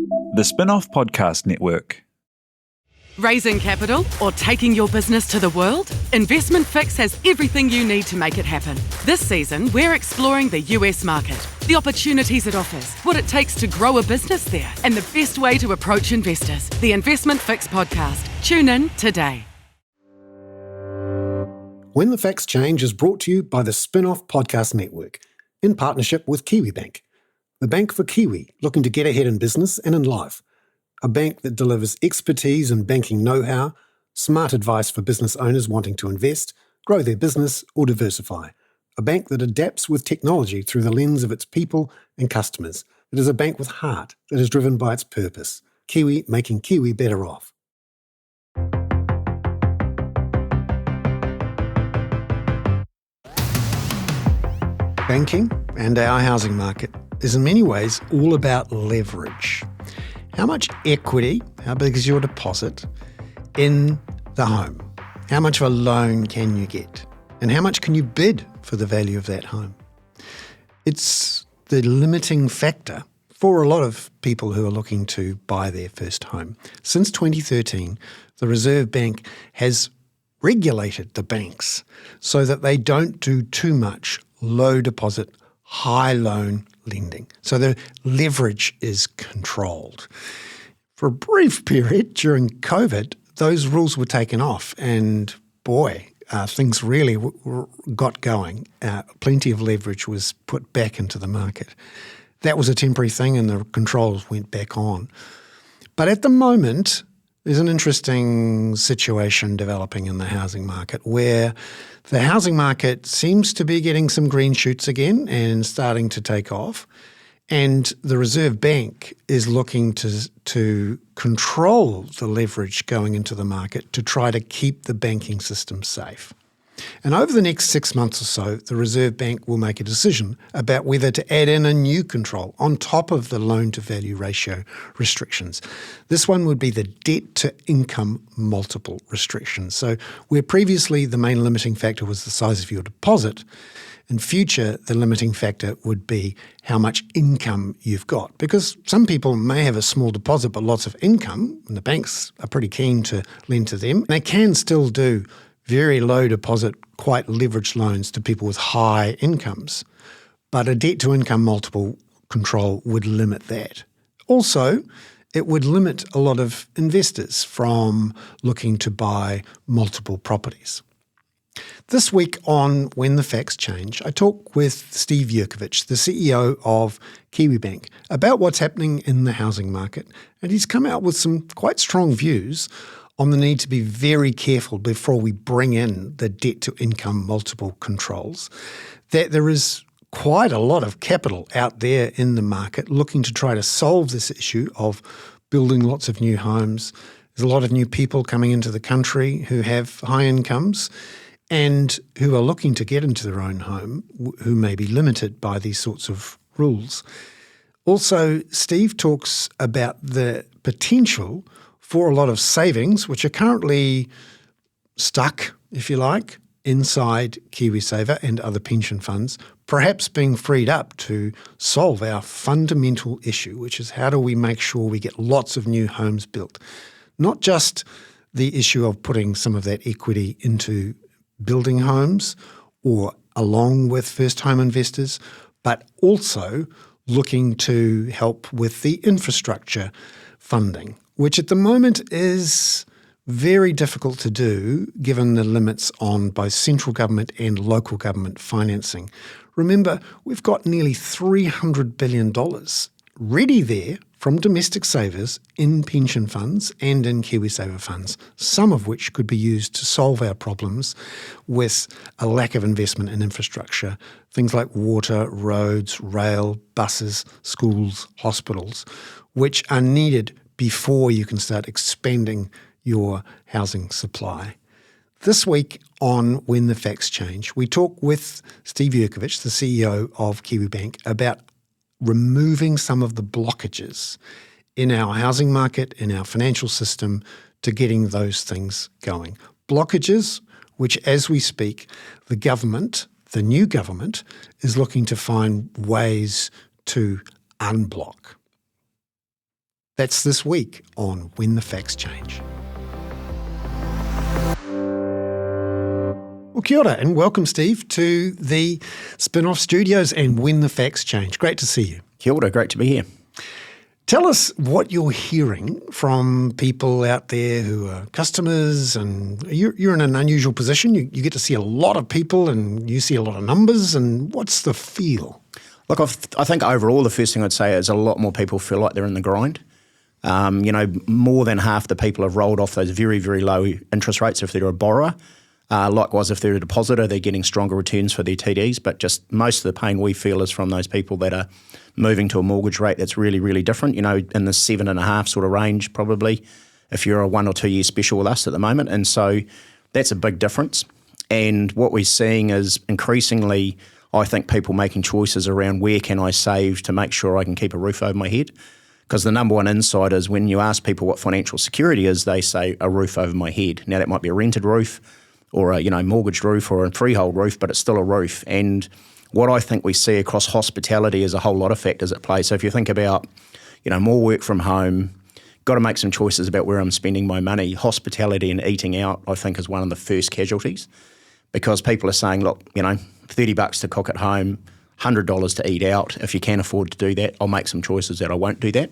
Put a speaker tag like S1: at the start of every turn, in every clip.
S1: The Spin-off Podcast Network.
S2: Raising capital or taking your business to the world? Investment Fix has everything you need to make it happen. This season, we're exploring the US market, the opportunities it offers, what it takes to grow a business there, and the best way to approach investors. The Investment Fix podcast. Tune in today.
S3: When the Facts Change is brought to you by the Spin-off Podcast Network in partnership with Kiwibank, the bank for Kiwi looking to get ahead in business and in life. A bank that delivers expertise and banking know-how, smart advice for business owners wanting to invest, grow their business or diversify. A bank that adapts with technology through the lens of its people and customers. It is a bank with heart that is driven by its purpose. Kiwi making Kiwi better off. Banking and our housing market is in many ways all about leverage. How much equity, how big is your deposit in the home? How much of a loan can you get? And how much can you bid for the value of that home? It's the limiting factor for a lot of people who are looking to buy their first home. Since 2013, the Reserve Bank has regulated the banks so that they don't do too much low deposit, high loan lending. So the leverage is controlled. For a brief period during COVID, those rules were taken off and boy, things really got going. Plenty of leverage was put back into the market. That was a temporary thing and the controls went back on. But at the moment, there's an interesting situation developing in the housing market where the housing market seems to be getting some green shoots again and starting to take off. And the Reserve Bank is looking to control the leverage going into the market to try to keep the banking system safe. And over the next 6 months or so, the Reserve Bank will make a decision about whether to add in a new control on top of the loan-to-value ratio restrictions. This one would be the debt-to-income multiple restrictions. So where previously the main limiting factor was the size of your deposit, in future the limiting factor would be how much income you've got. Because some people may have a small deposit but lots of income, and the banks are pretty keen to lend to them. They can still do very low deposit, quite leveraged loans to people with high incomes. But a debt-to-income multiple control would limit that. Also, it would limit a lot of investors from looking to buy multiple properties. This week on When the Facts Change, I talk with Steve Jurkovich, the CEO of Kiwibank, about what's happening in the housing market. And he's come out with some quite strong views on the need to be very careful before we bring in the debt-to-income multiple controls, that there is quite a lot of capital out there in the market looking to try to solve this issue of building lots of new homes. There's a lot of new people coming into the country who have high incomes and who are looking to get into their own home, who may be limited by these sorts of rules. Also, Steve talks about the potential for a lot of savings, which are currently stuck, if you like, inside KiwiSaver and other pension funds, perhaps being freed up to solve our fundamental issue, which is how do we make sure we get lots of new homes built? Not just the issue of putting some of that equity into building homes or along with first home investors, but also looking to help with the infrastructure funding, which at the moment is very difficult to do given the limits on both central government and local government financing. Remember, we've got nearly $300 billion ready there from domestic savers in pension funds and in KiwiSaver funds, some of which could be used to solve our problems with a lack of investment in infrastructure, things like water, roads, rail, buses, schools, hospitals, which are needed before you can start expanding your housing supply. This week on When the Facts Change, we talk with Steve Jurkovich, the CEO of Kiwibank, about removing some of the blockages in our housing market, in our financial system, to getting those things going. Blockages which, as we speak, the government, the new government, is looking to find ways to unblock. That's this week on When the Facts Change. Well, kia ora and welcome, Steve, to the Spin-Off Studios and When the Facts Change. Great to see you.
S4: Kia ora, great to be here.
S3: Tell us what you're hearing from people out there who are customers, and you're in an unusual position. You get to see a lot of people and you see a lot of numbers, and what's the feel?
S4: Look, I think overall the first thing I'd say is a lot more people feel like they're in the grind. More than half the people have rolled off those very, very low interest rates if they're a borrower. Likewise, if they're a depositor, they're getting stronger returns for their TDs, but just most of the pain we feel is from those people that are moving to a mortgage rate that's really, really different, in the 7.5 sort of range probably, if you're a 1 or 2 year special with us at the moment. And so that's a big difference. And what we're seeing is increasingly, I think, people making choices around where can I save to make sure I can keep a roof over my head. Because the number one insight is when you ask people what financial security is, they say a roof over my head. Now that might be a rented roof, or a mortgaged roof or a freehold roof, but it's still a roof. And what I think we see across hospitality is a whole lot of factors at play. So if you think about, more work from home, got to make some choices about where I'm spending my money. Hospitality and eating out, I think, is one of the first casualties, because people are saying, look, $30 to cook at home, $100 to eat out. If you can afford to do that, I'll make some choices that I won't do that.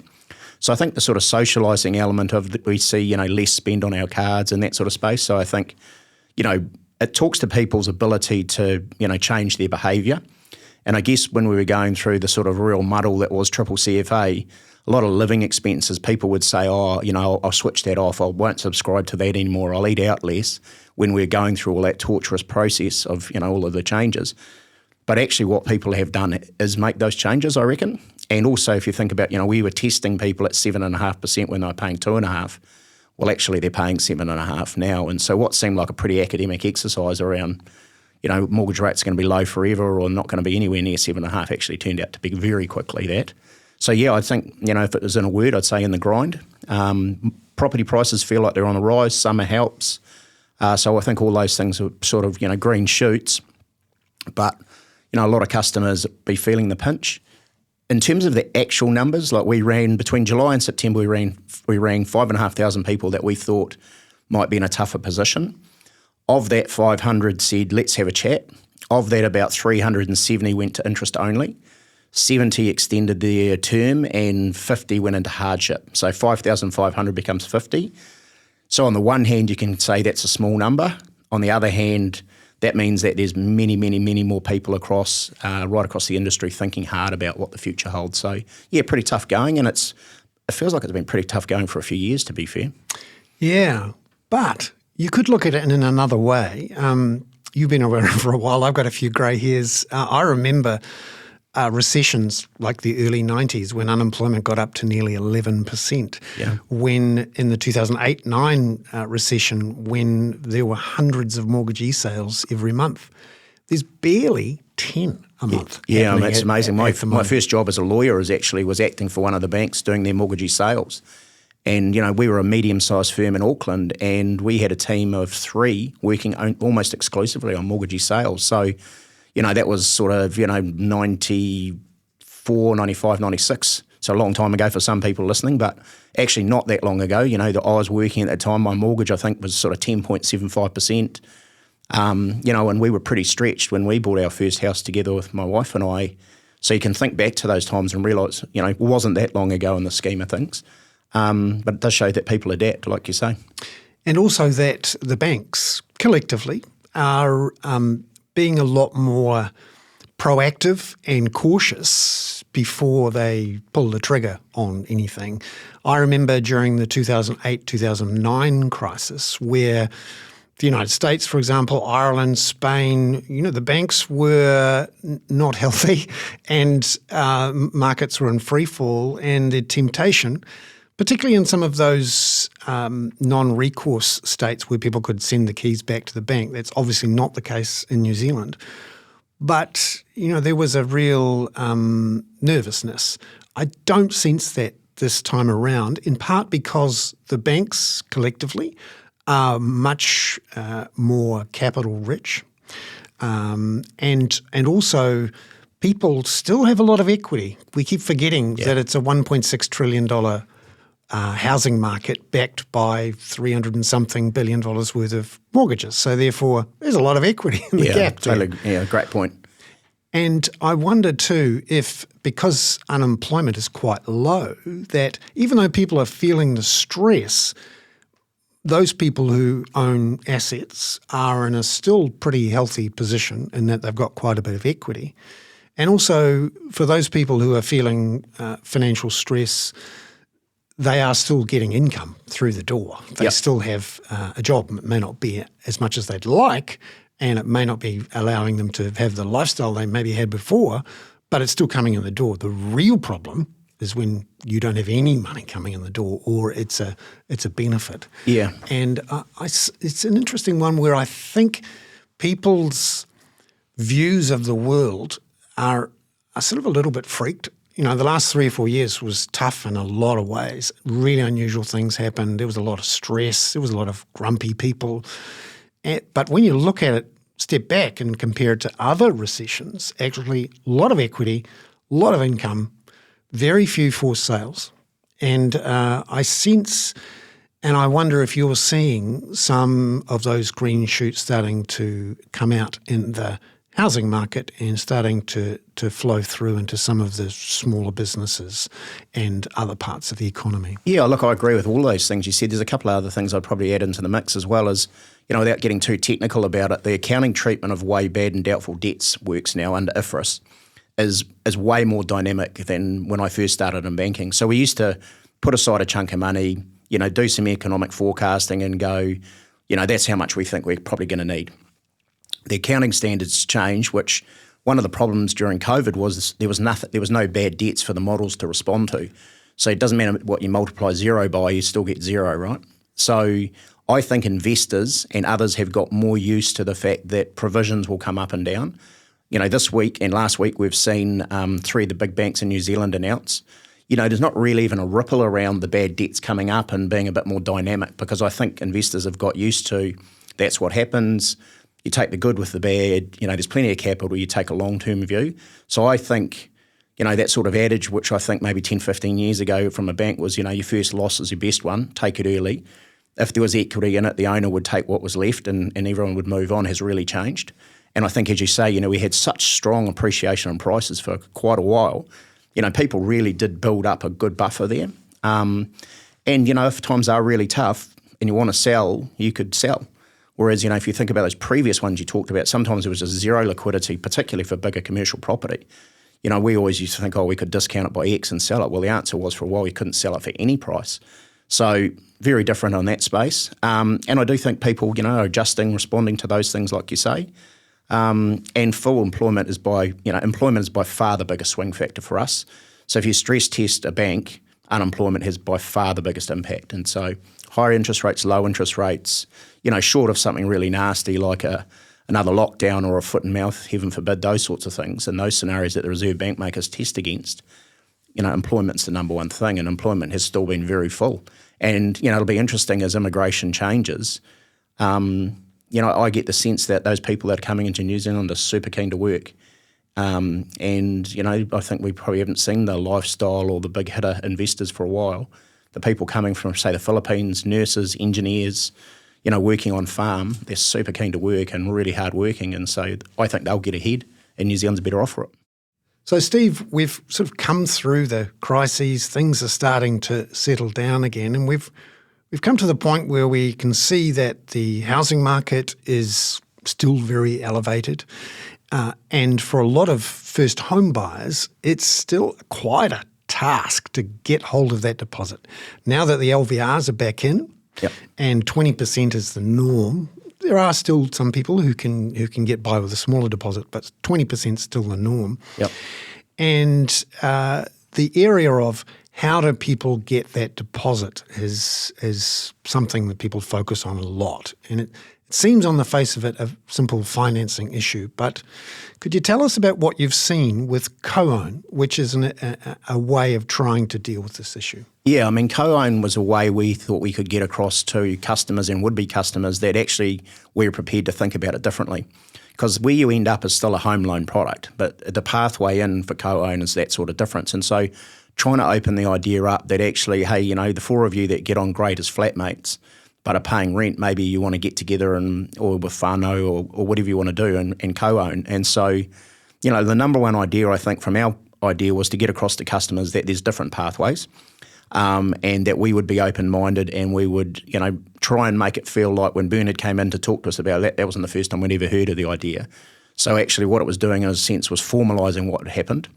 S4: So I think the sort of socialising element of that we see, less spend on our cards and that sort of space. So I think, it talks to people's ability to, change their behaviour. And I guess when we were going through the sort of real muddle that was triple CFA, a lot of living expenses, people would say, I'll switch that off. I won't subscribe to that anymore. I'll eat out less, when we're going through all that torturous process of, all of the changes. But actually what people have done is make those changes, I reckon. And also if you think about, we were testing people at 7.5% when they were paying 2.5%. Well, actually, they're paying 7.5% now. And so what seemed like a pretty academic exercise around, mortgage rates are going to be low forever or not going to be anywhere near 7.5% actually turned out to be very quickly that. So, yeah, I think, if it was in a word, I'd say in the grind. Property prices feel like they're on the rise. Summer helps. So I think all those things are sort of, green shoots. But, a lot of customers be feeling the pinch. In terms of the actual numbers, like we ran between July and September, we ran 5,500 people that we thought might be in a tougher position. Of that, 500 said, let's have a chat. Of that, about 370 went to interest only. 70 extended their term and 50 went into hardship. So 5,500 becomes 50. So on the one hand, you can say that's a small number. On the other hand, that means that there's many, many, many more people right across the industry thinking hard about what the future holds. So, yeah, pretty tough going, and it feels like it's been pretty tough going for a few years, to be fair.
S3: Yeah, but you could look at it in another way. You've been around for a while. I've got a few grey hairs. I remember recessions like the early 90s when unemployment got up to nearly 11%.
S4: Yeah.
S3: When in the 2008-9 recession, when there were hundreds of mortgagee sales every month, there's barely 10 a month.
S4: Yeah, that's amazing. My first job as a lawyer was acting for one of the banks doing their mortgagee sales. And, we were a medium-sized firm in Auckland and we had a team of 3 working almost exclusively on mortgagee sales. So, that was sort of, 94, 95, 96. So a long time ago for some people listening, but actually not that long ago. That I was working at the time, my mortgage, I think, was sort of 10.75%. And we were pretty stretched when we bought our first house together with my wife and I. So you can think back to those times and realise, it wasn't that long ago in the scheme of things. But it does show that people adapt, like you say.
S3: And also that the banks collectively are being a lot more proactive and cautious before they pull the trigger on anything. I remember during the 2008-2009 crisis where the United States, for example, Ireland, Spain, the banks were not healthy and markets were in free fall, and the temptation, particularly in some of those non-recourse states where people could send the keys back to the bank. That's obviously not the case in New Zealand. But, there was a real nervousness. I don't sense that this time around, in part because the banks collectively are much more capital rich. And also people still have a lot of equity. We keep forgetting that it's a $1.6 trillion housing market backed by $300 and something billion worth of mortgages. So therefore, there's a lot of equity in the gap there.
S4: Totally, yeah, great point.
S3: And I wonder too if, because unemployment is quite low, that even though people are feeling the stress, those people who own assets are in a still pretty healthy position in that they've got quite a bit of equity. And also for those people who are feeling financial stress, they are still getting income through the door. They still have a job. It may not be as much as they'd like, and it may not be allowing them to have the lifestyle they maybe had before, but it's still coming in the door. The real problem is when you don't have any money coming in the door, or it's a benefit.
S4: Yeah.
S3: And it's an interesting one where I think people's views of the world are sort of a little bit freaked. You know, the last 3 or 4 years was tough in a lot of ways. Really unusual things happened. There was a lot of stress. There was a lot of grumpy people. But when you look at it, step back and compare it to other recessions, actually a lot of equity, a lot of income, very few forced sales. And I sense, and I wonder if you're seeing some of those green shoots starting to come out in the housing market and starting to flow through into some of the smaller businesses and other parts of the economy.
S4: Yeah, look, I agree with all those things you said. There's a couple of other things I'd probably add into the mix as well as, you know, without getting too technical about it, the accounting treatment of way bad and doubtful debts works now under IFRS is way more dynamic than when I first started in banking. So we used to put aside a chunk of money, you know, do some economic forecasting and go, you know, that's how much we think we're probably going to need. The accounting standards changed, which one of the problems during COVID was there was no bad debts for the models to respond to. So it doesn't matter what you multiply zero by, you still get zero, right? So I think investors and others have got more used to the fact that provisions will come up and down. You know, this week and last week we've seen 3 of the big banks in New Zealand announce. You know, there's not really even a ripple around the bad debts coming up and being a bit more dynamic because I think investors have got used to that's what happens. You take the good with the bad, you know, there's plenty of capital, you take a long-term view. So I think, you know, that sort of adage, which I think maybe 10, 15 years ago from a bank was, you know, your first loss is your best one, take it early. If there was equity in it, the owner would take what was left and everyone would move on, has really changed. And I think, as you say, you know, we had such strong appreciation in prices for quite a while. You know, people really did build up a good buffer there. And, you know, if times are really tough and you want to sell, you could sell. Whereas, you know, if you think about those previous ones you talked about, sometimes there was just zero liquidity, particularly for bigger commercial property. You know, we always used to think, oh, we could discount it by X and sell it. Well, the answer was for a while you couldn't sell it for any price. So very different on that space. And I do think people, you know, are adjusting, responding to those things like you say. And full employment is by far the biggest swing factor for us. So if you stress test a bank, unemployment has by far the biggest impact. And so higher interest rates, low interest rates, you know, short of something really nasty like another lockdown or a foot and mouth, heaven forbid, those sorts of things, and those scenarios that the Reserve Bank make us test against, you know, employment's the number one thing, and employment has still been very full. And, you know, it'll be interesting as immigration changes. You know, I get the sense that those people that are coming into New Zealand are super keen to work. And, you know, I think we probably haven't seen the lifestyle or the big hitter investors for a while. The people coming from, say, the Philippines, nurses, engineers, you know, working on farm, they're super keen to work and really hard working. And so I think they'll get ahead and New Zealand's better off for it.
S3: So, Steve, we've sort of come through the crises. Things are starting to settle down again, and we've come to the point where we can see that the housing market is still very elevated. And for a lot of first home buyers, it's still quite a task to get hold of that deposit. Now that the LVRs are back in, and 20% is the norm, there are still some people who can get by with a smaller deposit, but 20% is still the norm. And the area of how do people get that deposit is something that people focus on a lot. And it seems on the face of it a simple financing issue, but could you tell us about what you've seen with co-own, which is a way of trying to deal with this issue?
S4: Yeah, I mean, co-own was a way we thought we could get across to customers and would-be customers that actually we're prepared to think about it differently. Because where you end up is still a home loan product, but the pathway in for co-own is that sort of difference. And so trying to open the idea up that actually, hey, the four of you that get on great as flatmates but are paying rent, maybe you want to get together or with whānau or whatever you want to do and co-own. And so, the number one idea I think from our idea was to get across to customers that there's different pathways. And that we would be open-minded and we would, try and make it feel like when Bernard came in to talk to us about that wasn't the first time we'd ever heard of the idea. So actually what it was doing in a sense was formalising what had happened.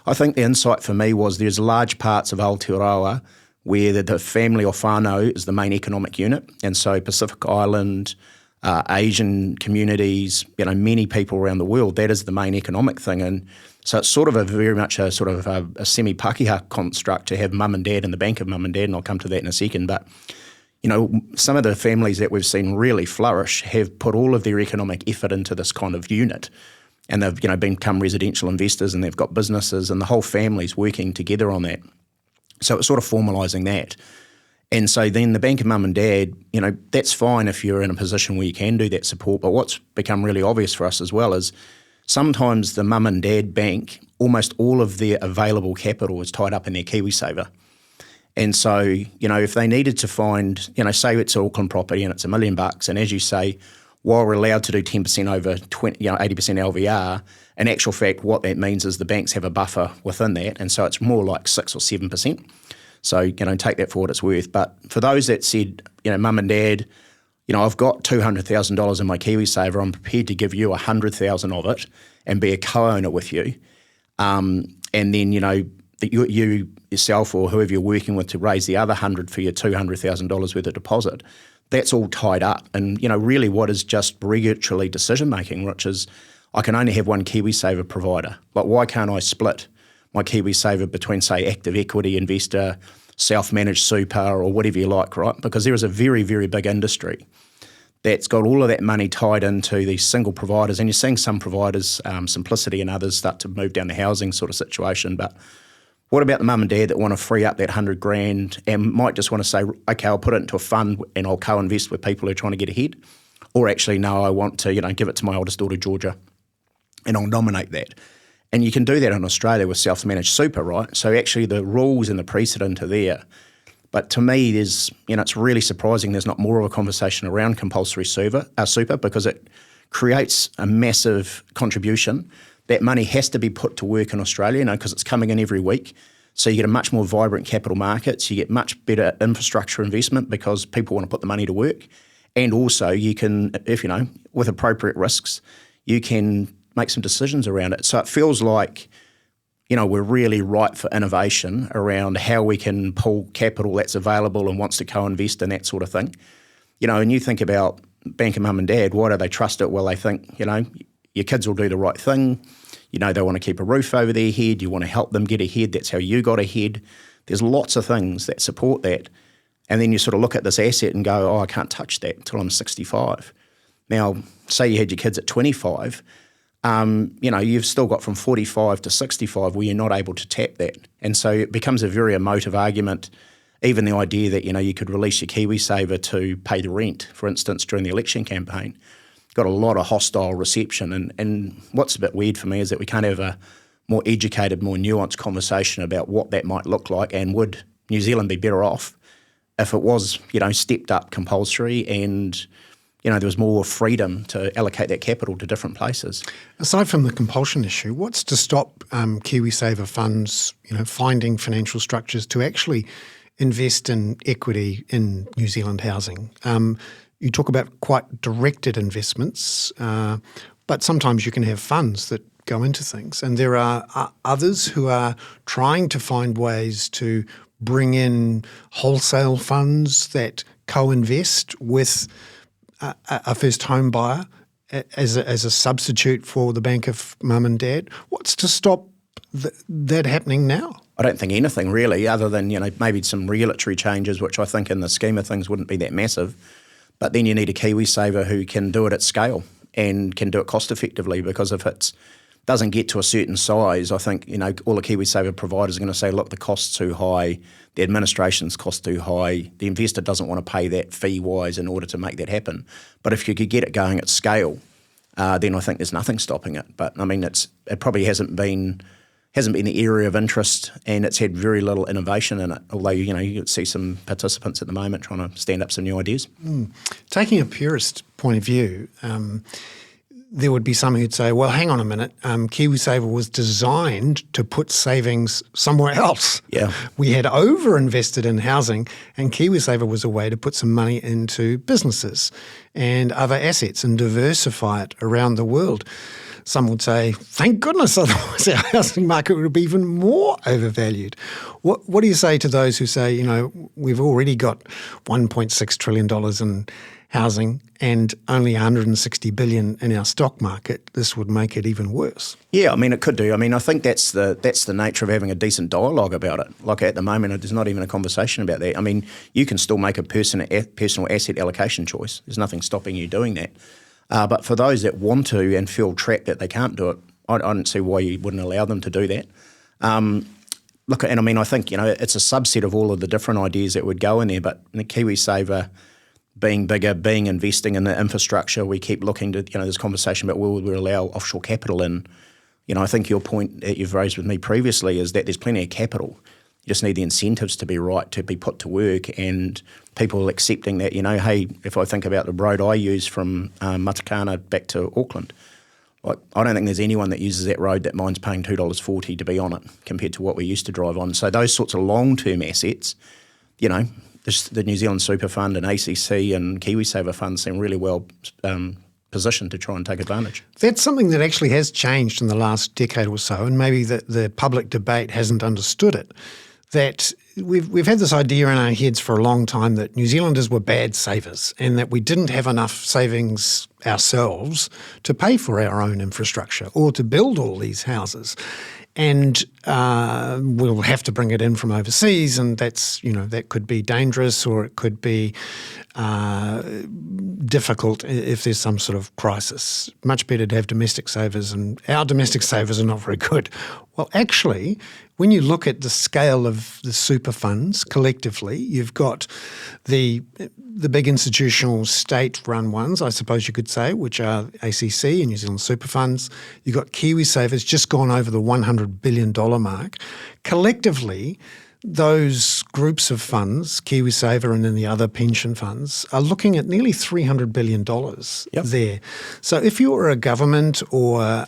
S4: I think the insight for me was there's large parts of Aotearoa where the family or whānau is the main economic unit. And so Pacific Island, Asian communities, many people around the world, that is the main economic thing. And so it's sort of very much a semi-Pākehā construct to have mum and dad in the bank of mum and dad, and I'll come to that in a second. But, some of the families that we've seen really flourish have put all of their economic effort into this kind of unit. And they've, become residential investors and they've got businesses and the whole family's working together on that. So it's sort of formalising that. And so then the bank of mum and dad, that's fine if you're in a position where you can do that support. But what's become really obvious for us as well is sometimes the mum and dad bank, almost all of their available capital is tied up in their KiwiSaver. And so, if they needed to find, say it's an Auckland property and it's $1 million, and as you say, while we're allowed to do 10% over 80% LVR, in actual fact, what that means is the banks have a buffer within that, and so it's more like 6 or 7%. So, take that for what it's worth. But for those that said, mum and dad, I've got $200,000 in my KiwiSaver, I'm prepared to give you $100,000 of it and be a co-owner with you. And then, that you yourself or whoever you're working with to raise the other 100 for your $200,000 worth of deposit, that's all tied up. And, really what is just regulatory decision-making, which is I can only have one KiwiSaver provider. Like, why can't I split my KiwiSaver between, say, active equity investor, self-managed super or whatever you like, right? Because there is a very, very big industry that's got all of that money tied into these single providers. And you're seeing some providers, Simplicity and others, start to move down the housing sort of situation. But what about the mum and dad that want to free up that $100,000 and might just want to say, okay, I'll put it into a fund and I'll co-invest with people who are trying to get ahead? Or actually, no, I want to, give it to my oldest daughter, Georgia, and I'll nominate that. And you can do that in Australia with self-managed super, right? So actually the rules and the precedent are there. But to me, it's really surprising there's not more of a conversation around compulsory super because it creates a massive contribution. That money has to be put to work in Australia, because it's coming in every week. So you get a much more vibrant capital markets. You get much better infrastructure investment because people want to put the money to work. And also you can, if with appropriate risks, you can make some decisions around it. So it feels like, we're really ripe for innovation around how we can pull capital that's available and wants to co-invest and that sort of thing. And you think about bank of mum and dad, why do they trust it? Well, they think, your kids will do the right thing. They want to keep a roof over their head. You want to help them get ahead. That's how you got ahead. There's lots of things that support that. And then you sort of look at this asset and go, I can't touch that until I'm 65. Now, say you had your kids at 25, you've still got from 45 to 65 where you're not able to tap that. And so it becomes a very emotive argument, even the idea that, you could release your KiwiSaver to pay the rent, for instance, during the election campaign. Got a lot of hostile reception. And what's a bit weird for me is that we can't have a more educated, more nuanced conversation about what that might look like, and would New Zealand be better off if it was, stepped up compulsory and, there was more freedom to allocate that capital to different places.
S3: Aside from the compulsion issue, what's to stop KiwiSaver funds, finding financial structures to actually invest in equity in New Zealand housing? You talk about quite directed investments, but sometimes you can have funds that go into things. And there are others who are trying to find ways to bring in wholesale funds that co-invest with a first home buyer as a substitute for the bank of mum and dad. What's to stop that happening now?
S4: I don't think anything really, other than, maybe some regulatory changes, which I think in the scheme of things wouldn't be that massive. But then you need a KiwiSaver who can do it at scale and can do it cost effectively, because if it doesn't get to a certain size, I think, all the KiwiSaver providers are going to say, look, the cost's too high, the administration's cost too high, the investor doesn't want to pay that fee-wise in order to make that happen. But if you could get it going at scale, then I think there's nothing stopping it. But, it probably hasn't been hasn't been the area of interest, and it's had very little innovation in it, although, you see some participants at the moment trying to stand up some new ideas.
S3: Taking a purist point of view, there would be some who'd say, well, hang on a minute, KiwiSaver was designed to put savings somewhere else.
S4: Yeah.
S3: We had over-invested in housing, and KiwiSaver was a way to put some money into businesses and other assets and diversify it around the world. Some would say, thank goodness, otherwise our housing market would be even more overvalued. What do you say to those who say, we've already got $1.6 trillion in housing and only $160 billion in our stock market? This would make it even worse.
S4: Yeah, it could do. I think that's the nature of having a decent dialogue about it. Like at the moment, there's not even a conversation about that. You can still make a personal asset allocation choice. There's nothing stopping you doing that. But for those that want to and feel trapped that they can't do it, I don't see why you wouldn't allow them to do that. I think, it's a subset of all of the different ideas that would go in there, but the KiwiSaver being bigger, investing in the infrastructure, we keep looking to, this conversation about will we allow offshore capital in. I think your point that you've raised with me previously is that there's plenty of capital. You just need the incentives to be right, to be put to work, and people accepting that, hey, if I think about the road I use from Matakana back to Auckland, I don't think there's anyone that uses that road that minds paying $2.40 to be on it compared to what we used to drive on. So those sorts of long-term assets, the New Zealand Super Fund and ACC and KiwiSaver funds seem really well positioned to try and take advantage.
S3: That's something that actually has changed in the last decade or so, and maybe the public debate hasn't understood it. That we've had this idea in our heads for a long time that New Zealanders were bad savers and that we didn't have enough savings ourselves to pay for our own infrastructure or to build all these houses. And we'll have to bring it in from overseas, and that's, that could be dangerous, or it could be difficult if there's some sort of crisis. Much better to have domestic savers, and our domestic savers are not very good. Well, actually, when you look at the scale of the super funds collectively, you've got the big institutional state-run ones, I suppose you could say, which are ACC and New Zealand super funds. You've got KiwiSaver's just gone over the $100 billion mark. Collectively, those groups of funds, KiwiSaver and then the other pension funds, are looking at nearly $300 billion there. So if you were a government or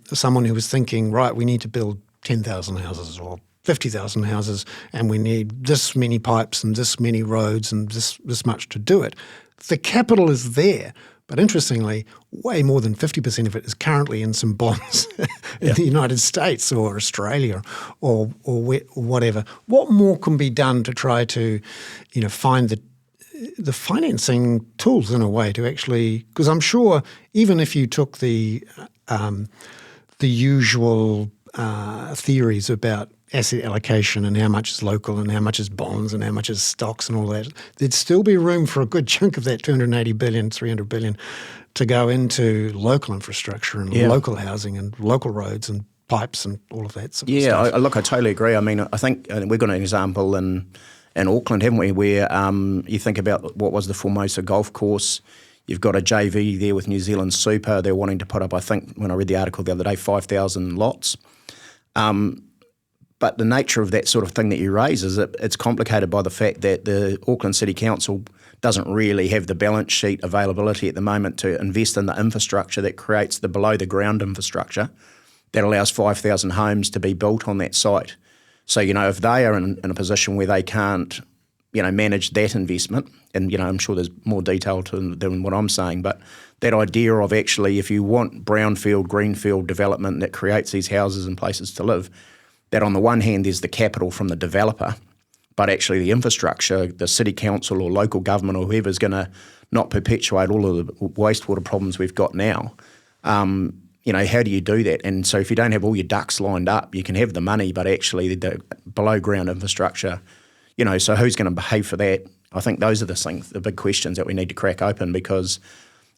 S3: someone who was thinking, right, we need to build 10,000 houses or 50,000 houses, and we need this many pipes and this many roads and this much to do it, the capital is there. But interestingly, way more than 50% of it is currently in some bonds in the United States or Australia or whatever. What more can be done to try to, find the financing tools in a way to actually? Because I'm sure even if you took the usual theories about asset allocation and how much is local and how much is bonds and how much is stocks and all that, there'd still be room for a good chunk of that $280 billion, $300 billion to go into local infrastructure and local housing and local roads and pipes and all of that sort of stuff.
S4: I totally agree. I think we've got an example in Auckland, haven't we, where you think about what was the Formosa golf course. You've got a JV there with New Zealand Super. They're wanting to put up, I think, when I read the article the other day, 5,000 lots. But the nature of that sort of thing that you raise is that it's complicated by the fact that the Auckland City Council doesn't really have the balance sheet availability at the moment to invest in the infrastructure that creates the below-the-ground infrastructure that allows 5,000 homes to be built on that site. So, if they are in a position where they can't, manage that investment, and, I'm sure there's more detail than what I'm saying, but that idea of actually if you want brownfield, greenfield development that creates these houses and places to live, that on the one hand there's the capital from the developer, but actually the infrastructure, the city council or local government or whoever is going to not perpetuate all of the wastewater problems we've got now. How do you do that? And so if you don't have all your ducks lined up, you can have the money, but actually the below ground infrastructure, so who's going to pay for that? I think those are the big questions that we need to crack open because,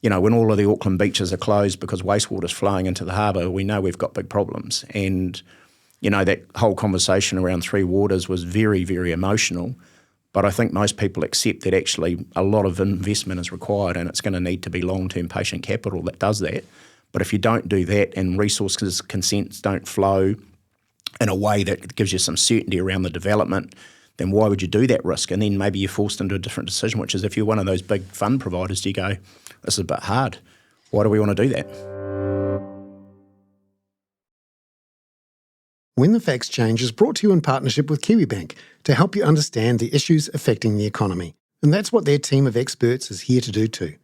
S4: when all of the Auckland beaches are closed because wastewater is flowing into the harbour, we know we've got big problems. And that whole conversation around Three Waters was very, very emotional. But I think most people accept that actually a lot of investment is required and it's going to need to be long-term patient capital that does that. But if you don't do that and resources consents don't flow in a way that gives you some certainty around the development, then why would you do that risk? And then maybe you're forced into a different decision, which is if you're one of those big fund providers, do you go, this is a bit hard. Why do we want to do that?
S3: When the Facts Change is brought to you in partnership with Kiwibank to help you understand the issues affecting the economy. And that's what their team of experts is here to do too.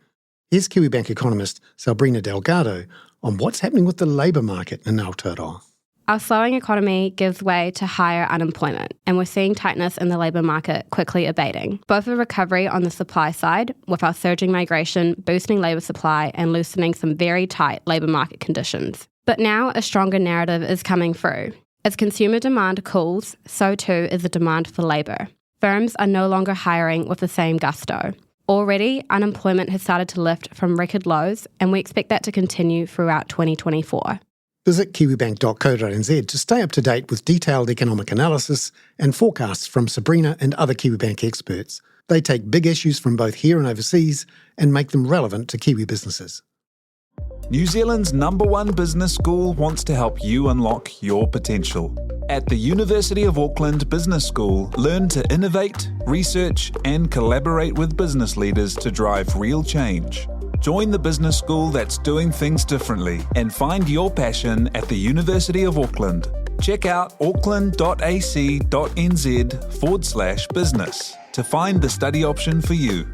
S3: Here's Kiwibank economist Sabrina Delgado on what's happening with the labour market in Aotearoa.
S5: Our slowing economy gives way to higher unemployment, and we're seeing tightness in the labour market quickly abating. Both a recovery on the supply side, with our surging migration boosting labour supply and loosening some very tight labour market conditions. But now a stronger narrative is coming through. As consumer demand cools, so too is the demand for labour. Firms are no longer hiring with the same gusto. Already, unemployment has started to lift from record lows, and we expect that to continue throughout 2024.
S3: Visit kiwibank.co.nz to stay up to date with detailed economic analysis and forecasts from Sabrina and other Kiwibank experts. They take big issues from both here and overseas and make them relevant to Kiwi businesses.
S1: New Zealand's #1 business school wants to help you unlock your potential. At the University of Auckland Business School, learn to innovate, research, and collaborate with business leaders to drive real change. Join the business school that's doing things differently and find your passion at the University of Auckland. Check out auckland.ac.nz/business to find the study option for you.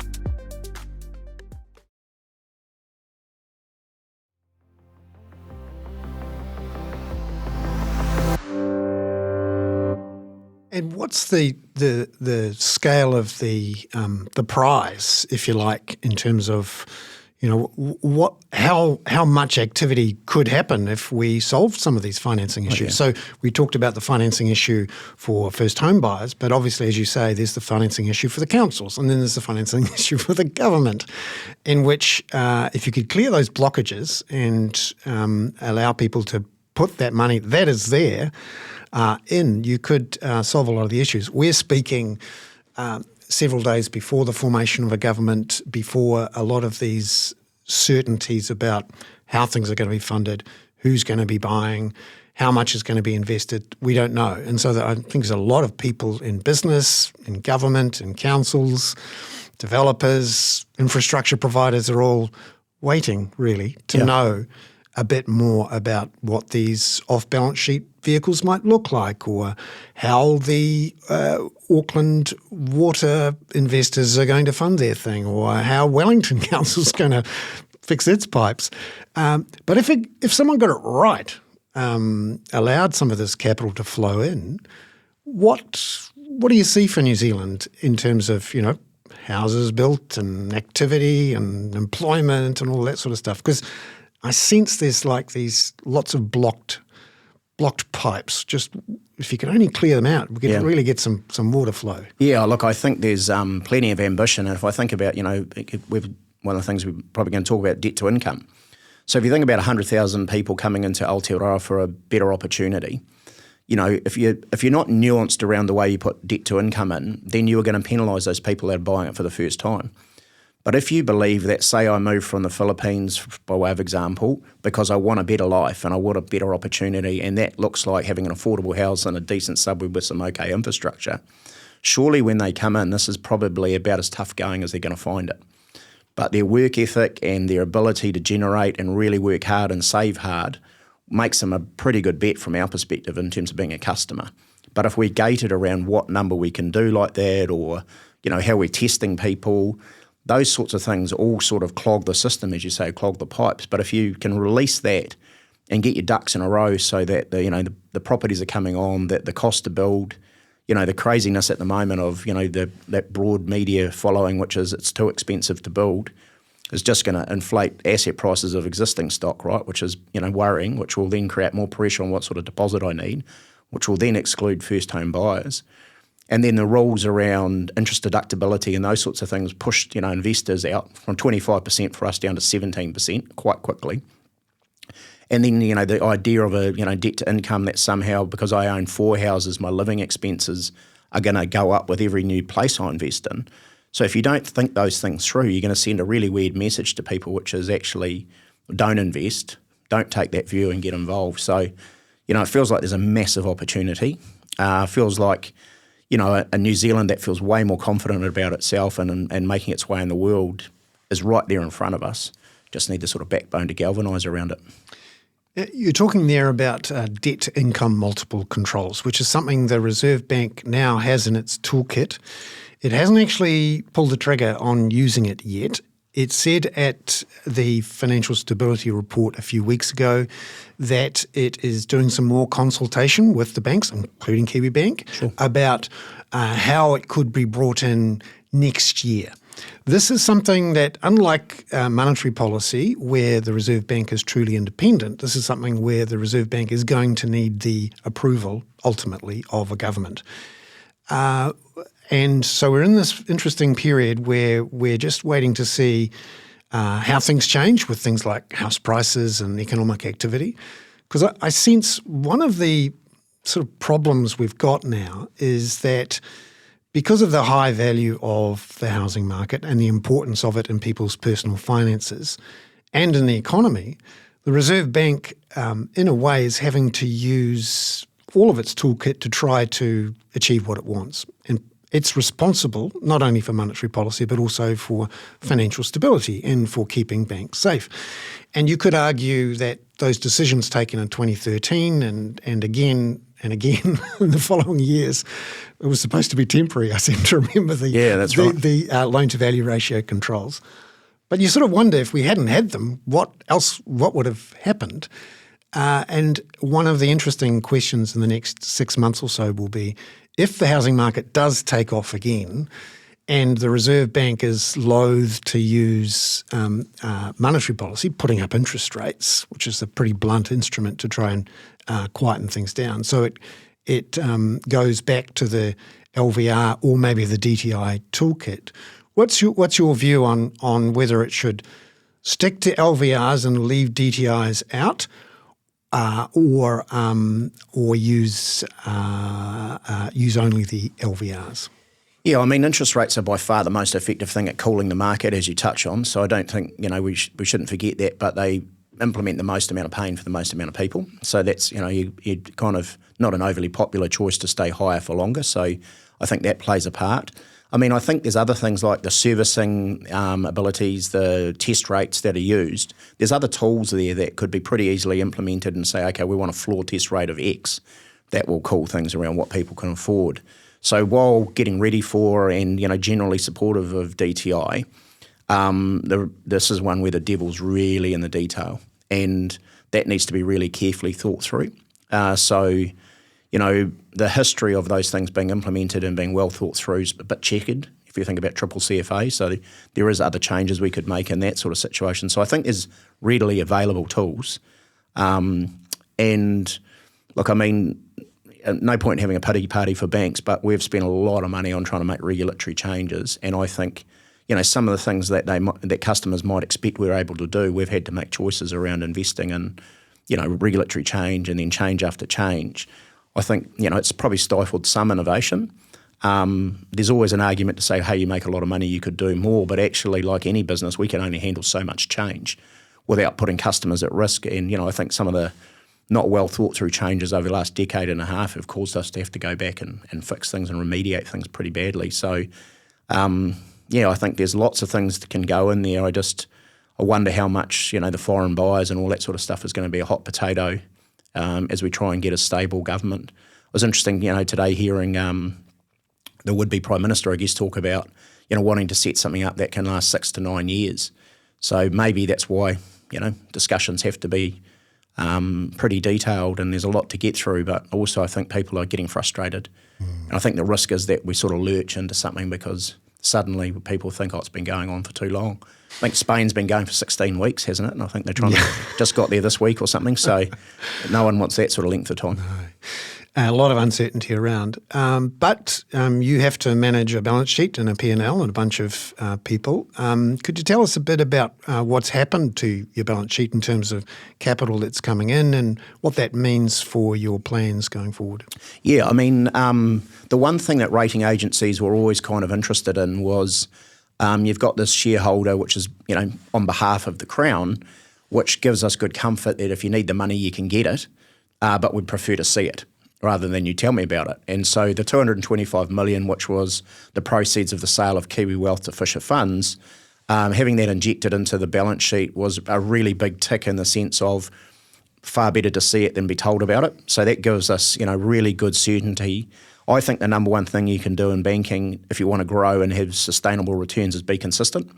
S3: And what's the scale of the prize, if you like, in terms of, how much activity could happen if we solved some of these financing issues?
S4: Okay.
S3: So we talked about the financing issue for first home buyers, but obviously, as you say, there's the financing issue for the councils, and then there's the financing issue for the government, in which if you could clear those blockages and allow people to put that money that is there you could solve a lot of the issues. We're speaking several days before the formation of a government, before a lot of these certainties about how things are going to be funded, who's going to be buying, how much is going to be invested, we don't know. And so I think there's a lot of people in business, in government, in councils, developers, infrastructure providers are all waiting really to know a bit more about what these off-balance sheet vehicles might look like, or how the Auckland water investors are going to fund their thing, or how Wellington Council's going to fix its pipes. But if someone got it right, allowed some of this capital to flow in, what do you see for New Zealand in terms of, houses built and activity and employment and all that sort of stuff? Because I sense there's like these lots of blocked pipes. Just if you could only clear them out, we could really get some water flow. Yeah,
S4: look, I think there's plenty of ambition. And if I think about, one of the things we're probably going to talk about, debt to income. So if you think about 100,000 people coming into Aotearoa for a better opportunity, if you're not nuanced around the way you put debt to income in, then you are going to penalise those people that are buying it for the first time. But if you believe that, say I moved from the Philippines, by way of example, because I want a better life and I want a better opportunity, and that looks like having an affordable house and a decent suburb with some okay infrastructure, surely when they come in, this is probably about as tough going as they're going to find it. But their work ethic and their ability to generate and really work hard and save hard makes them a pretty good bet from our perspective in terms of being a customer. But if we're gated around what number we can do like that, or how we're testing people, those sorts of things all sort of clog the system, as you say, clog the pipes. But if you can release that and get your ducks in a row so that the properties are coming on, that the cost to build, the craziness at the moment of that broad media following, which is it's too expensive to build, is just going to inflate asset prices of existing stock, right? Which is worrying, which will then create more pressure on what sort of deposit I need, which will then exclude first home buyers. And then the rules around interest deductibility and those sorts of things pushed, investors out from 25% for us down to 17% quite quickly. And then, the idea of a, debt to income that somehow, because I own 4 houses, my living expenses are going to go up with every new place I invest in. So if you don't think those things through, you're going to send a really weird message to people, which is actually don't invest, don't take that view and get involved. So, it feels like there's a massive opportunity. Feels like, a New Zealand that feels way more confident about itself and making its way in the world is right there in front of us. Just need the sort of backbone to galvanise around it.
S3: You're talking there about debt-income multiple controls, which is something the Reserve Bank now has in its toolkit. It hasn't actually pulled the trigger on using it yet. It said at the Financial Stability Report a few weeks ago that it is doing some more consultation with the banks, including Kiwibank, about how it could be brought in next year. This is something that, unlike monetary policy, where the Reserve Bank is truly independent, this is something where the Reserve Bank is going to need the approval, ultimately, of a government. And so we're in this interesting period where we're just waiting to see how things change with things like house prices and economic activity. Because I sense one of the sort of problems we've got now is that because of the high value of the housing market and the importance of it in people's personal finances and in the economy, the Reserve Bank, in a way, is having to use all of its toolkit to try to achieve what it wants. And it's responsible not only for monetary policy but also for financial stability and for keeping banks safe. And you could argue that those decisions taken in 2013 and again in the following years, it was supposed to be temporary. I seem to remember the loan-to-value ratio controls. But you sort of wonder if we hadn't had them, what would have happened? And one of the interesting questions in the next 6 months or so will be, if the housing market does take off again and the Reserve Bank is loath to use monetary policy, putting up interest rates, which is a pretty blunt instrument to try and quieten things down. So it goes back to the LVR or maybe the DTI toolkit. What's your view on whether it should stick to LVRs and leave DTIs out, or use only the LVRs?
S4: Yeah, I mean, interest rates are by far the most effective thing at cooling the market, as you touch on. So I don't think we shouldn't forget that. But they implement the most amount of pain for the most amount of people. So that's you kind of not an overly popular choice to stay higher for longer. So I think that plays a part. I mean, I think there's other things like the servicing abilities, the test rates that are used. There's other tools there that could be pretty easily implemented and say, okay, we want a floor test rate of X. That will cool things around what people can afford. So while getting ready for and generally supportive of DTI, this is one where the devil's really in the detail, and that needs to be really carefully thought through. The history of those things being implemented and being well thought through is a bit checkered if you think about triple CFA. So there is other changes we could make in that sort of situation. So I think there's readily available tools. And look, I mean, no point in having a pity party for banks, but we've spent a lot of money on trying to make regulatory changes. And I think, some of the things that that customers might expect we're able to do, we've had to make choices around investing in, regulatory change and then change after change. I think, it's probably stifled some innovation. There's always an argument to say, hey, you make a lot of money, you could do more. But actually, like any business, we can only handle so much change without putting customers at risk. And, I think some of the not well thought through changes over the last decade and a half have caused us to have to go back and fix things and remediate things pretty badly. So, I think there's lots of things that can go in there. I wonder how much, the foreign buyers and all that sort of stuff is going to be a hot potato as we try and get a stable government. It was interesting, today hearing the would-be Prime Minister, I guess, talk about, wanting to set something up that can last 6 to 9 years. So maybe that's why, discussions have to be pretty detailed and there's a lot to get through, but also I think people are getting frustrated. And I think the risk is that we sort of lurch into something because suddenly people think, it's been going on for too long. I think Spain's been going for 16 weeks, hasn't it? And I think they're trying to just got there this week or something. So no one wants that sort of length of time.
S3: No. A lot of uncertainty around. But you have to manage a balance sheet and a P&L and a bunch of people. Could you tell us a bit about what's happened to your balance sheet in terms of capital that's coming in and what that means for your plans going forward? Yeah,
S4: I mean, the one thing that rating agencies were always kind of interested in was you've got this shareholder, which is, on behalf of the Crown, which gives us good comfort that if you need the money, you can get it. but would prefer to see it rather than you tell me about it. And so the 225 million, which was the proceeds of the sale of Kiwi Wealth to Fisher Funds, having that injected into the balance sheet was a really big tick in the sense of far better to see it than be told about it. So that gives us, really good certainty. I think the number one thing you can do in banking if you want to grow and have sustainable returns is be consistent.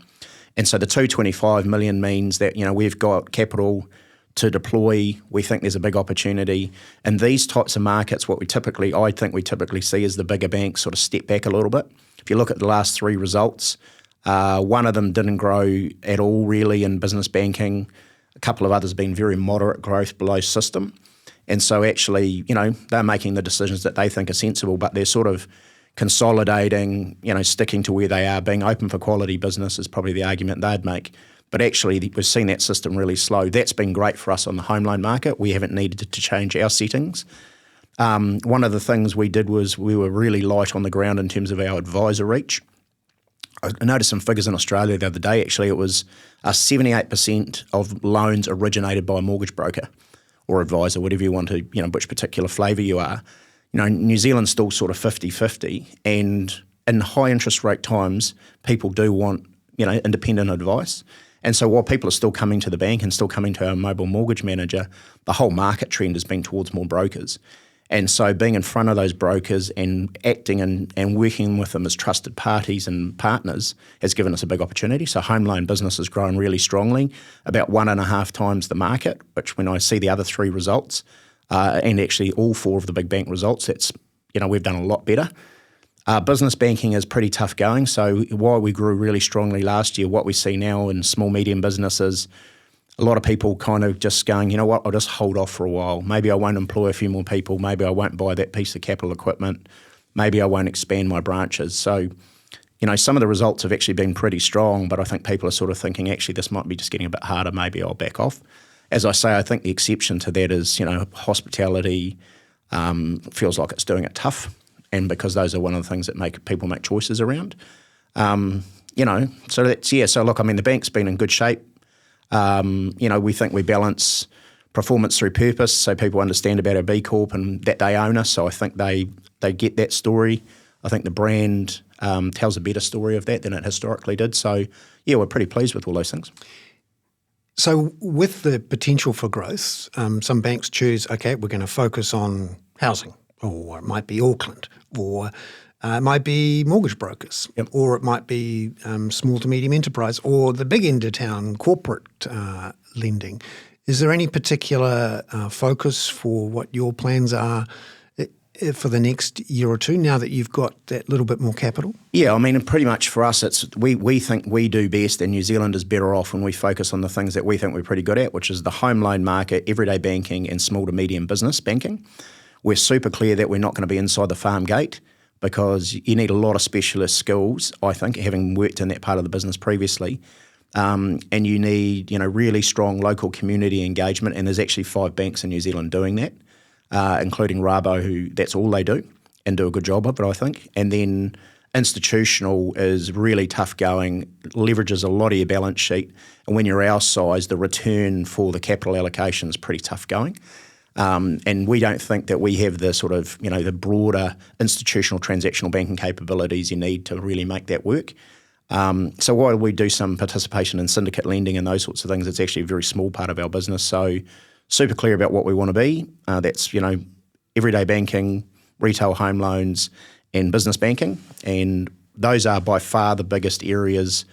S4: And so the 225 million means that, we've got capital to deploy. We think there's a big opportunity. And these types of markets, I think we typically see is the bigger banks sort of step back a little bit. If you look at the last 3 results, one of them didn't grow at all really in business banking. A couple of others been very moderate growth below system. And so actually, they're making the decisions that they think are sensible, but they're sort of consolidating, sticking to where they are. Being open for quality business is probably the argument they'd make. But actually, we've seen that system really slow. That's been great for us on the home loan market. We haven't needed to change our settings. One of the things we did was we were really light on the ground in terms of our advisor reach. I noticed some figures in Australia the other day. Actually, it was 78% of loans originated by a mortgage broker or advisor, whatever you want to, which particular flavour you are. New Zealand's still sort of 50-50, and in high interest rate times, people do want, independent advice. And so while people are still coming to the bank and still coming to our mobile mortgage manager, the whole market trend has been towards more brokers. And so being in front of those brokers and acting and working with them as trusted parties and partners has given us a big opportunity. So home loan business has grown really strongly, about 1.5 times the market, which when I see the other 3 results, and actually all 4 of the big bank results, that's, we've done a lot better. Business banking is pretty tough going. So while we grew really strongly last year, what we see now in small, medium businesses, a lot of people kind of just going, I'll just hold off for a while. Maybe I won't employ a few more people. Maybe I won't buy that piece of capital equipment. Maybe I won't expand my branches. So, some of the results have actually been pretty strong, but I think people are sort of thinking, actually, this might be just getting a bit harder. Maybe I'll back off. As I say, I think the exception to that is, hospitality feels like it's doing it tough. And because those are one of the things that make people make choices around. So that's, so look, the bank's been in good shape. We think we balance performance through purpose, so people understand about our B Corp and that they own us. So I think they get that story. I think the brand tells a better story of that than it historically did. So, we're pretty pleased with all those things.
S3: So with the potential for growth, some banks choose, okay, we're going to focus on housing, or it might be Auckland, or it might be mortgage brokers, or it might be small to medium enterprise, or the big end of town corporate lending. Is there any particular focus for what your plans are for the next year or two now that you've got that little bit more capital?
S4: Yeah, pretty much for us, it's we think we do best, and New Zealand is better off when we focus on the things that we think we're pretty good at, which is the home loan market, everyday banking, and small to medium business banking. We're super clear that we're not going to be inside the farm gate, because you need a lot of specialist skills, I think, having worked in that part of the business previously. And you need, really strong local community engagement. And there's actually 5 banks in New Zealand doing that, including Rabo, who that's all they do and do a good job of it, I think. And then institutional is really tough going, leverages a lot of your balance sheet. And when you're our size, the return for the capital allocation is pretty tough going. And we don't think that we have the sort of, the broader institutional transactional banking capabilities you need to really make that work. So while we do some participation in syndicate lending and those sorts of things, it's actually a very small part of our business. So super clear about what we want to be. That's, everyday banking, retail home loans, and business banking. And those are by far the biggest areas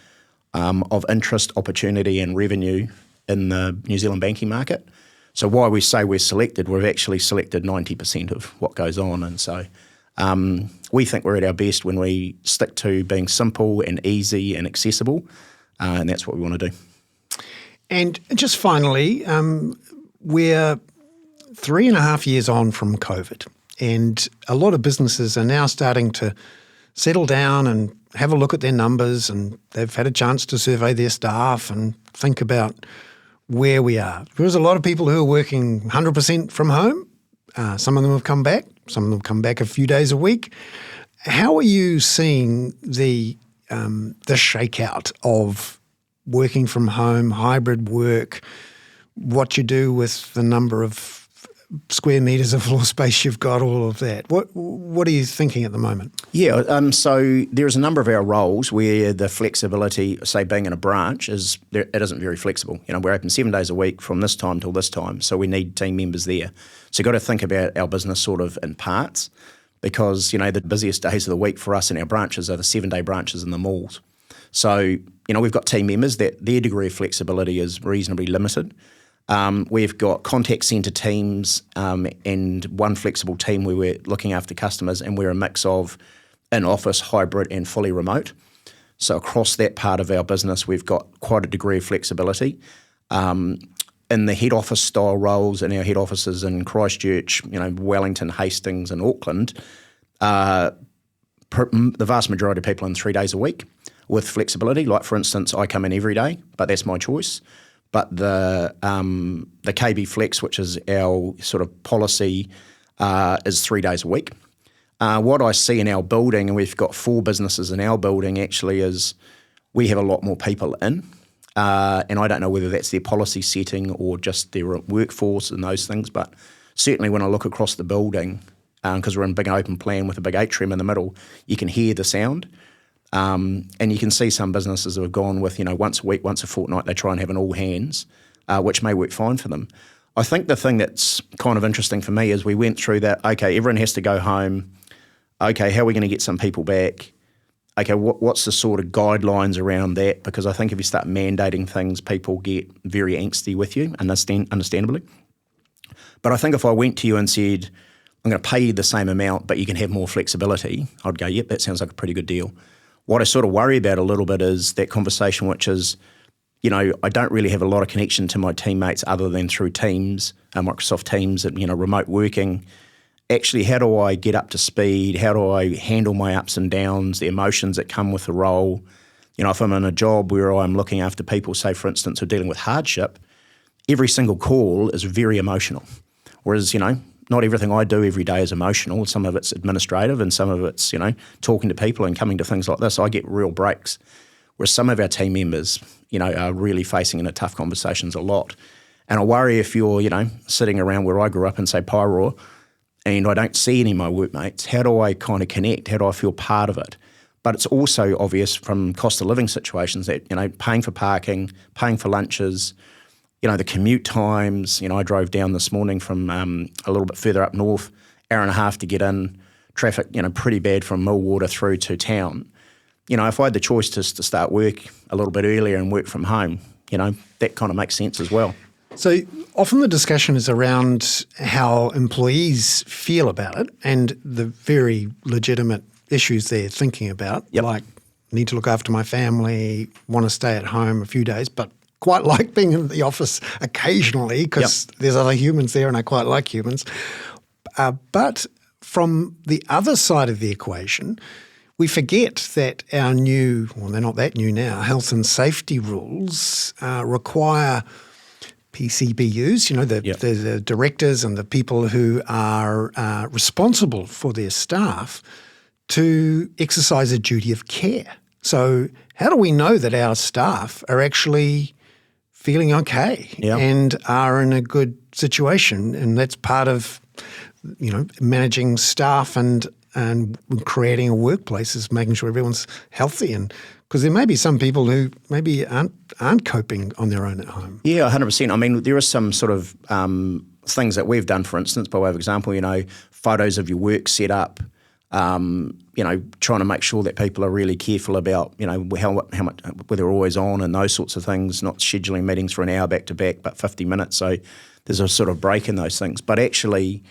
S4: of interest, opportunity, and revenue in the New Zealand banking market. So while we say we're selected, we've actually selected 90% of what goes on. And so we think we're at our best when we stick to being simple and easy and accessible, and that's what we want to do.
S3: And just finally, we're 3.5 years on from COVID, and a lot of businesses are now starting to settle down and have a look at their numbers, and they've had a chance to survey their staff and think about where we are. There's a lot of people who are working 100% from home. Some of them have come back. Some of them come back a few days a week. How are you seeing the shakeout of working from home, hybrid work, what you do with the number of square metres of floor space you've got, all of that. What are you thinking at the moment?
S4: Yeah, so there's a number of our roles where the flexibility, say being in a branch, it isn't very flexible. We're open 7 days a week from this time till this time, so we need team members there. So you've got to think about our business sort of in parts, because, the busiest days of the week for us in our branches are the 7-day branches in the malls. So, we've got team members that their degree of flexibility is reasonably limited. We've got contact centre teams and one flexible team where we're looking after customers, and we're a mix of in-office, hybrid and fully remote. So across that part of our business, we've got quite a degree of flexibility. In the head office style roles in our head offices in Christchurch, Wellington, Hastings and Auckland, the vast majority of people in 3 days a week with flexibility. Like, for instance, I come in every day, but that's my choice. But the KB Flex, which is our sort of policy, is 3 days a week. What I see in our building, and we've got 4 businesses in our building actually, is we have a lot more people in. And I don't know whether that's their policy setting or just their workforce and those things, but certainly when I look across the building, because we're in a big open plan with a big atrium in the middle, you can hear the sound. And you can see some businesses that have gone with, once a week, once a fortnight, they try and have an all hands, which may work fine for them. I think the thing that's kind of interesting for me is we went through that, okay, everyone has to go home. Okay, how are we going to get some people back? Okay, what's the sort of guidelines around that? Because I think if you start mandating things, people get very angsty with you, understandably. But I think if I went to you and said, I'm going to pay you the same amount, but you can have more flexibility, I'd go, yep, that sounds like a pretty good deal. What I sort of worry about a little bit is that conversation, which is, I don't really have a lot of connection to my teammates other than through Teams, Microsoft Teams, and, remote working. Actually, how do I get up to speed? How do I handle my ups and downs, the emotions that come with the role? If I'm in a job where I'm looking after people, say, for instance, who are dealing with hardship, every single call is very emotional. Whereas, not everything I do every day is emotional. Some of it's administrative and some of it's, talking to people and coming to things like this. I get real breaks. Whereas some of our team members, are really facing into tough conversations a lot. And I worry if you're, sitting around where I grew up in, say, Paeroa, and I don't see any of my workmates, how do I kind of connect? How do I feel part of it? But it's also obvious from cost of living situations that, paying for parking, paying for lunches, the commute times. I drove down this morning from a little bit further up north, hour and a half to get in, traffic, pretty bad from Millwater through to town. If I had the choice to start work a little bit earlier and work from home, that kind of makes sense as well.
S3: So often the discussion is around how employees feel about it and the very legitimate issues they're thinking about, like need to look after my family, want to stay at home a few days, but quite like being in the office occasionally because there's other humans there and I quite like humans. But from the other side of the equation, we forget that our new, well, they're not that new now, health and safety rules require PCBUs, the directors and the people who are responsible for their staff to exercise a duty of care. So how do we know that our staff are actually feeling okay and are in a good situation? And that's part of, managing staff and creating a workplace is making sure everyone's healthy, and because there may be some people who maybe aren't coping on their own at home. Yeah,
S4: 100%. I mean, there are some sort of things that we've done, for instance, by way of example, photos of your work set up, trying to make sure that people are really careful about, how much, whether they're always on and those sorts of things, not scheduling meetings for an hour back to back, but 50 minutes. So there's a sort of break in those things. But actually,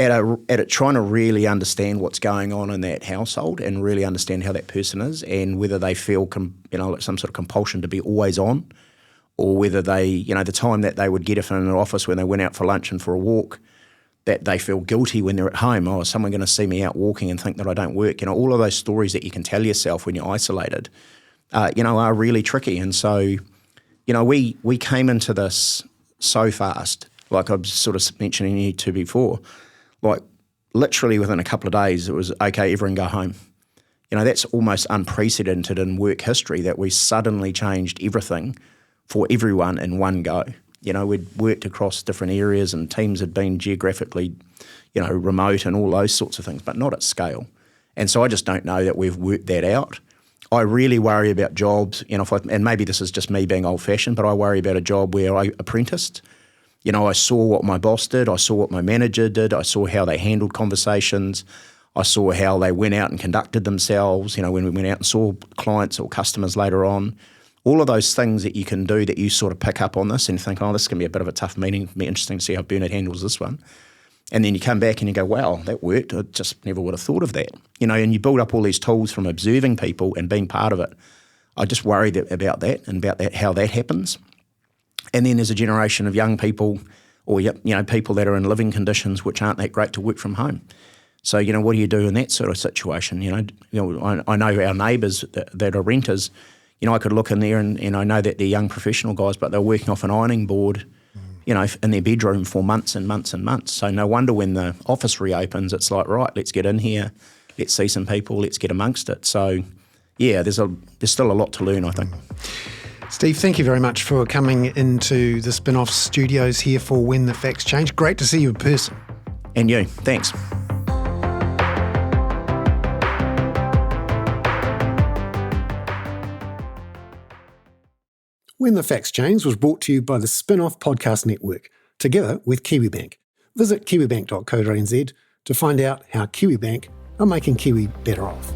S4: at trying to really understand what's going on in that household and really understand how that person is and whether they feel, like some sort of compulsion to be always on, or whether they, the time that they would get if in an office when they went out for lunch and for a walk, that they feel guilty when they're at home. Oh, is someone going to see me out walking and think that I don't work? All of those stories that you can tell yourself when you're isolated, are really tricky. And so, we came into this so fast, like I was sort of mentioning you to before. Like literally within a couple of days, it was, okay, everyone go home. That's almost unprecedented in work history that we suddenly changed everything for everyone in one go. We'd worked across different areas and teams had been geographically, remote and all those sorts of things, but not at scale. And so I just don't know that we've worked that out. I really worry about jobs, and maybe this is just me being old-fashioned, but I worry about a job where I apprenticed. I saw what my boss did, I saw what my manager did, I saw how they handled conversations, I saw how they went out and conducted themselves, when we went out and saw clients or customers later on. All of those things that you can do that you sort of pick up on this and think, this is going to be a bit of a tough meeting, it'll be interesting to see how Bernard handles this one. And then you come back and you go, wow, that worked. I just never would have thought of that. And you build up all these tools from observing people and being part of it. I just worry about that and about that, how that happens. And then there's a generation of young people or, people that are in living conditions which aren't that great to work from home. So, what do you do in that sort of situation? I know our neighbours that are renters, I could look in there and I know that they're young professional guys, but they're working off an ironing board, in their bedroom for months and months and months. So no wonder when the office reopens, it's like, right, let's get in here, let's see some people, let's get amongst it. So, yeah, there's still a lot to learn, I think.
S3: Steve, thank you very much for coming into the Spin-Off studios here for When the Facts Change. Great to see you in person.
S4: And you, thanks.
S3: When the Facts Change was brought to you by the Spin-Off Podcast Network, together with Kiwibank. Visit kiwibank.co.nz to find out how Kiwibank are making Kiwi better off.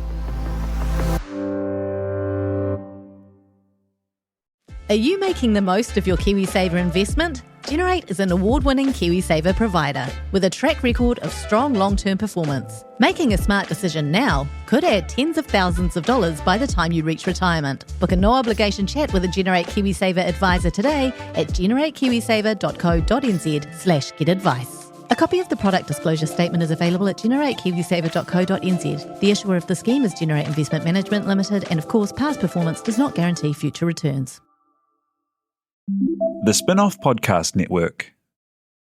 S6: Are you making the most of your KiwiSaver investment? Generate is an award-winning KiwiSaver provider with a track record of strong long-term performance. Making a smart decision now could add tens of thousands of dollars by the time you reach retirement. Book a no-obligation chat with a Generate KiwiSaver advisor today at generatekiwisaver.co.nz/get-advice. A copy of the product disclosure statement is available at generatekiwisaver.co.nz. The issuer of the scheme is Generate Investment Management Limited, and of course, past performance does not guarantee future returns.
S1: The Spin-Off Podcast Network.